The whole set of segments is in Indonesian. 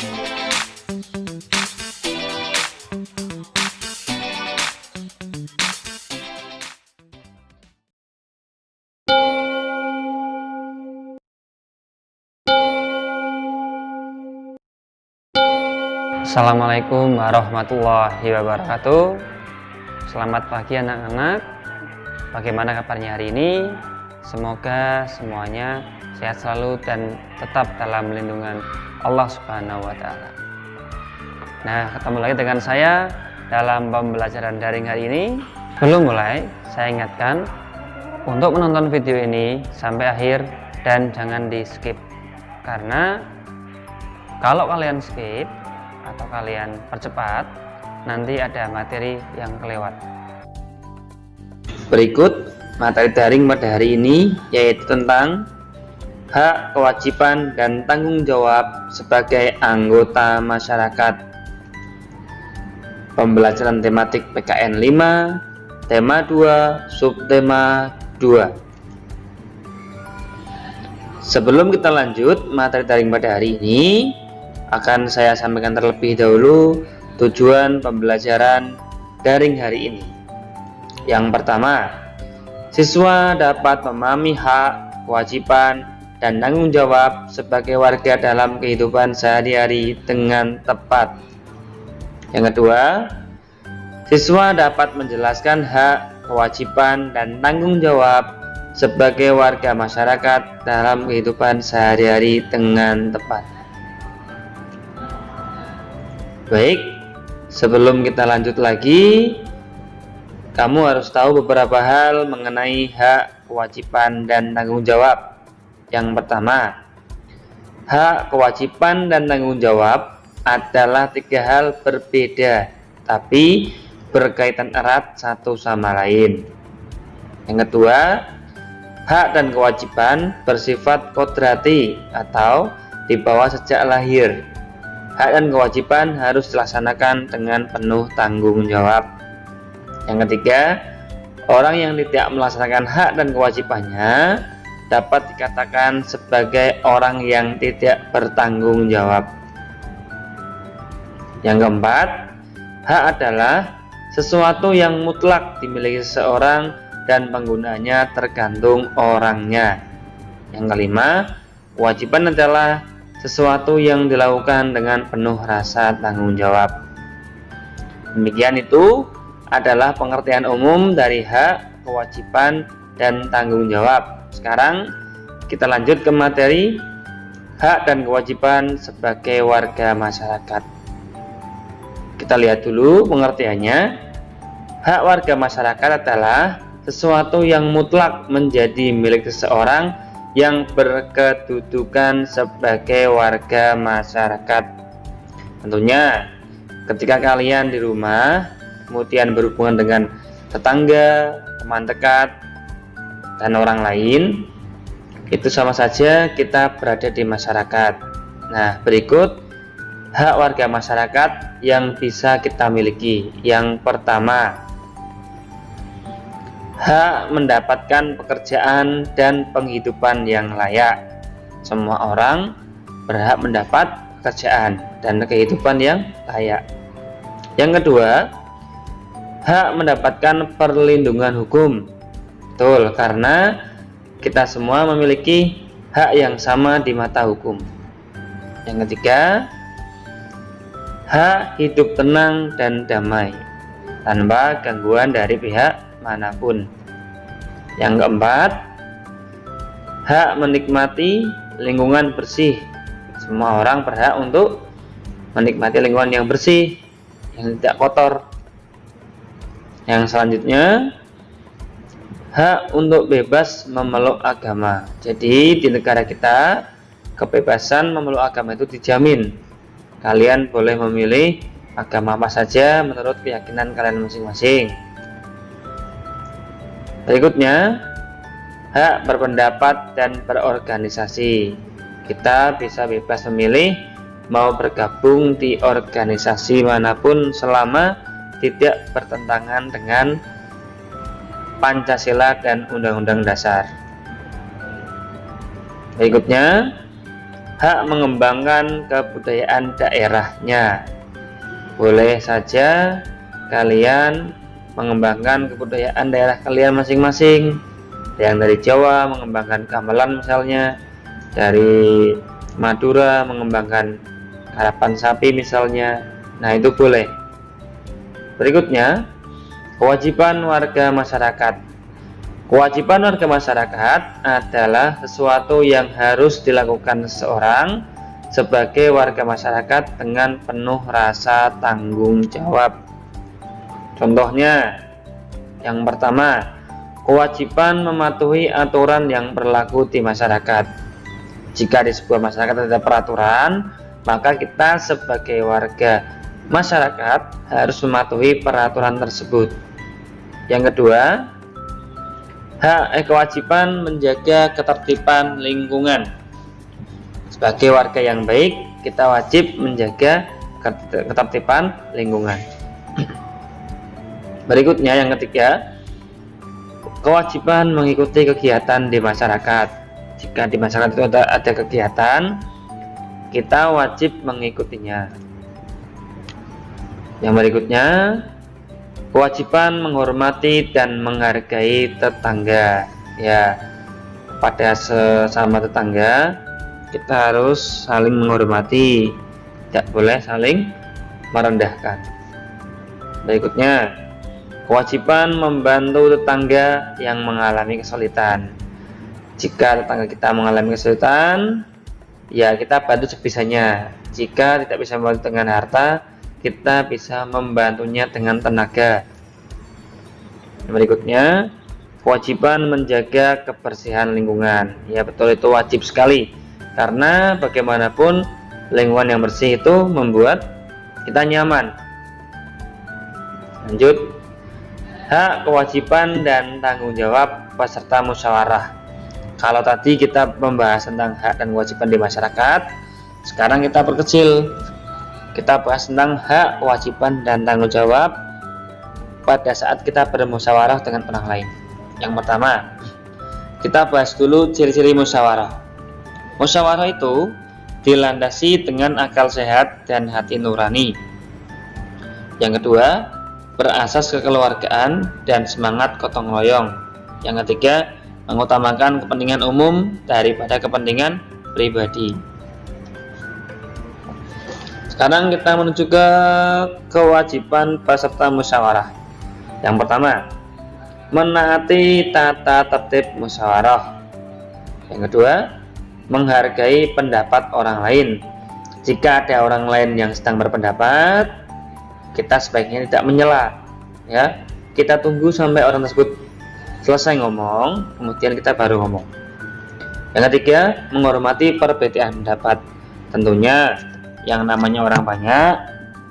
Assalamualaikum warahmatullahi wabarakatuh. Selamat pagi anak-anak. Bagaimana kabarnya hari ini? Semoga semuanya sehat selalu dan tetap dalam lindungan Allah Subhanahu wa Ta'ala. Nah, ketemu lagi dengan saya dalam pembelajaran daring hari ini. Sebelum mulai, saya ingatkan untuk menonton video ini sampai akhir dan jangan di skip, karena kalau kalian skip atau kalian percepat, nanti ada materi yang kelewat. Berikut materi daring pada hari ini, yaitu tentang hak, kewajiban, dan tanggung jawab sebagai anggota masyarakat. Pembelajaran tematik PKN 5, tema 2, subtema 2. Sebelum kita lanjut materi daring pada hari ini, akan saya sampaikan terlebih dahulu tujuan pembelajaran daring hari ini. Yang pertama, siswa dapat memahami hak, kewajiban, dan tanggung jawab sebagai warga dalam kehidupan sehari-hari dengan tepat. Yang kedua, siswa dapat menjelaskan hak, kewajiban, dan tanggung jawab sebagai warga masyarakat dalam kehidupan sehari-hari dengan tepat. Baik, sebelum kita lanjut lagi, kamu harus tahu beberapa hal mengenai hak, kewajiban, dan tanggung jawab. Yang pertama, hak, kewajiban, dan tanggung jawab adalah tiga hal berbeda, tapi berkaitan erat satu sama lain. Yang kedua, hak dan kewajiban bersifat kodrati atau dibawa sejak lahir. Hak dan kewajiban harus dilaksanakan dengan penuh tanggung jawab. Yang ketiga, orang yang tidak melaksanakan hak dan kewajibannya dapat dikatakan sebagai orang yang tidak bertanggung jawab. Yang keempat, hak adalah sesuatu yang mutlak dimiliki seseorang dan penggunaannya tergantung orangnya. Yang kelima, kewajiban adalah sesuatu yang dilakukan dengan penuh rasa tanggung jawab. Demikian itu adalah pengertian umum dari hak, kewajiban, dan tanggung jawab. Sekarang kita lanjut ke materi hak dan kewajiban sebagai warga masyarakat. Kita lihat dulu pengertiannya. Hak warga masyarakat adalah sesuatu yang mutlak menjadi milik seseorang yang berkedudukan sebagai warga masyarakat. Tentunya ketika kalian di rumah kemudian berhubungan dengan tetangga, teman dekat, dan orang lain, itu sama saja kita berada di masyarakat. Nah, berikut hak warga masyarakat yang bisa kita miliki. Yang pertama, hak mendapatkan pekerjaan dan penghidupan yang layak. Semua orang berhak mendapat pekerjaan dan kehidupan yang layak. Yang kedua, hak mendapatkan perlindungan hukum. Betul, karena kita semua memiliki hak yang sama di mata hukum. Yang ketiga, hak hidup tenang dan damai tanpa gangguan dari pihak manapun. Yang keempat, hak menikmati lingkungan bersih. Semua orang berhak untuk menikmati lingkungan yang bersih, yang tidak kotor. Yang selanjutnya, hak untuk bebas memeluk agama. Jadi di negara kita, kebebasan memeluk agama itu dijamin. Kalian boleh memilih agama apa saja menurut keyakinan kalian masing-masing. Berikutnya, hak berpendapat dan berorganisasi. Kita bisa bebas memilih mau bergabung di organisasi manapun selama tidak bertentangan dengan Pancasila dan Undang-Undang Dasar. Berikutnya, hak mengembangkan kebudayaan daerahnya. Boleh saja kalian mengembangkan kebudayaan daerah kalian masing-masing. Yang dari Jawa mengembangkan gamelan misalnya, dari Madura mengembangkan harapan sapi misalnya. Nah, itu boleh. Berikutnya, kewajiban warga masyarakat. Kewajiban warga masyarakat adalah sesuatu yang harus dilakukan seseorang sebagai warga masyarakat dengan penuh rasa tanggung jawab. Contohnya, yang pertama, kewajiban mematuhi aturan yang berlaku di masyarakat. Jika di sebuah masyarakat ada peraturan, maka kita sebagai warga masyarakat harus mematuhi peraturan tersebut. Yang kedua, kewajiban menjaga ketertiban lingkungan. Sebagai warga yang baik, kita wajib menjaga ketertiban lingkungan. Berikutnya, yang ketiga, kewajiban mengikuti kegiatan di masyarakat. Jika di masyarakat itu ada kegiatan, kita wajib mengikutinya. Yang berikutnya, kewajiban menghormati dan menghargai tetangga. Ya, pada sesama tetangga kita harus saling menghormati, tidak boleh saling merendahkan. Berikutnya, kewajiban membantu tetangga yang mengalami kesulitan. Jika tetangga kita mengalami kesulitan, ya kita bantu sebisanya. Jika tidak bisa membantu dengan harta, kita bisa membantunya dengan tenaga. Berikutnya, kewajiban menjaga kebersihan lingkungan. Ya, betul, itu wajib sekali. Karena bagaimanapun lingkungan yang bersih itu membuat kita nyaman. Lanjut, hak, kewajiban, dan tanggung jawab peserta musyawarah. Kalau tadi kita membahas tentang hak dan kewajiban di masyarakat, sekarang kita perkecil. Kita bahas tentang hak, kewajiban, dan tanggung jawab pada saat kita bermusyawarah dengan orang lain. Yang pertama, kita bahas dulu ciri-ciri musyawarah. Musyawarah itu dilandasi dengan akal sehat dan hati nurani. Yang kedua, berasas kekeluargaan dan semangat gotong royong. Yang ketiga, mengutamakan kepentingan umum daripada kepentingan pribadi. Sekarang kita menuju ke kewajiban peserta musyawarah. Yang pertama, menaati tata tertib musyawarah. Yang kedua, menghargai pendapat orang lain. Jika ada orang lain yang sedang berpendapat, kita sebaiknya tidak menyela. Ya, kita tunggu sampai orang tersebut selesai ngomong, kemudian kita baru ngomong. Yang ketiga, menghormati perbedaan pendapat. Tentunya yang namanya orang banyak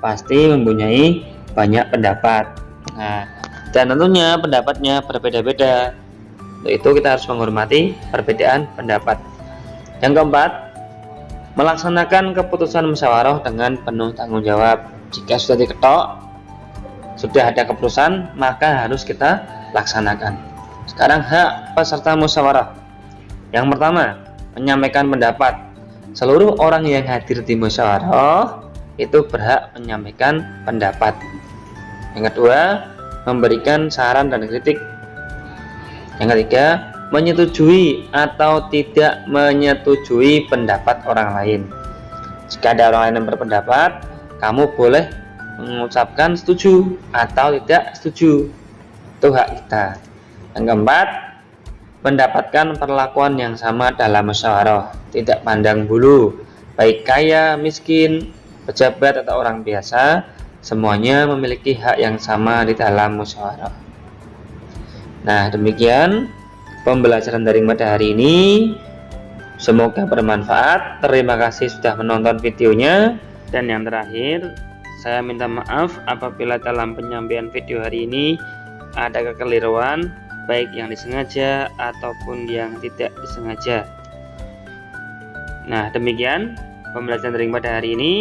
pasti mempunyai banyak pendapat. Nah, dan tentunya pendapatnya berbeda-beda. Untuk itu kita harus menghormati perbedaan pendapat. Yang keempat, melaksanakan keputusan musyawarah dengan penuh tanggung jawab. Jika sudah diketok, sudah ada keputusan, maka harus kita laksanakan. Sekarang hak peserta musyawarah. Yang pertama, menyampaikan pendapat. Seluruh orang yang hadir di musyawarah itu berhak menyampaikan pendapat. Yang kedua, memberikan saran dan kritik. Yang ketiga, menyetujui atau tidak menyetujui pendapat orang lain. Jika ada orang lain yang berpendapat, kamu boleh mengucapkan setuju atau tidak setuju. Itu hak kita. Yang keempat, mendapatkan perlakuan yang sama dalam musyawarah, tidak pandang bulu, baik kaya, miskin, pejabat atau orang biasa, semuanya memiliki hak yang sama di dalam musyawarah. Nah, demikian pembelajaran dari pada hari ini. Semoga bermanfaat. Terima kasih sudah menonton videonya. Dan yang terakhir, saya minta maaf apabila dalam penyampaian video hari ini ada kekeliruan, baik yang disengaja ataupun yang tidak disengaja. Nah, demikian pembelajaran daring pada hari ini.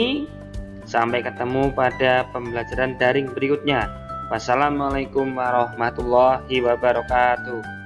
Sampai ketemu pada pembelajaran daring berikutnya. Wassalamualaikum warahmatullahi wabarakatuh.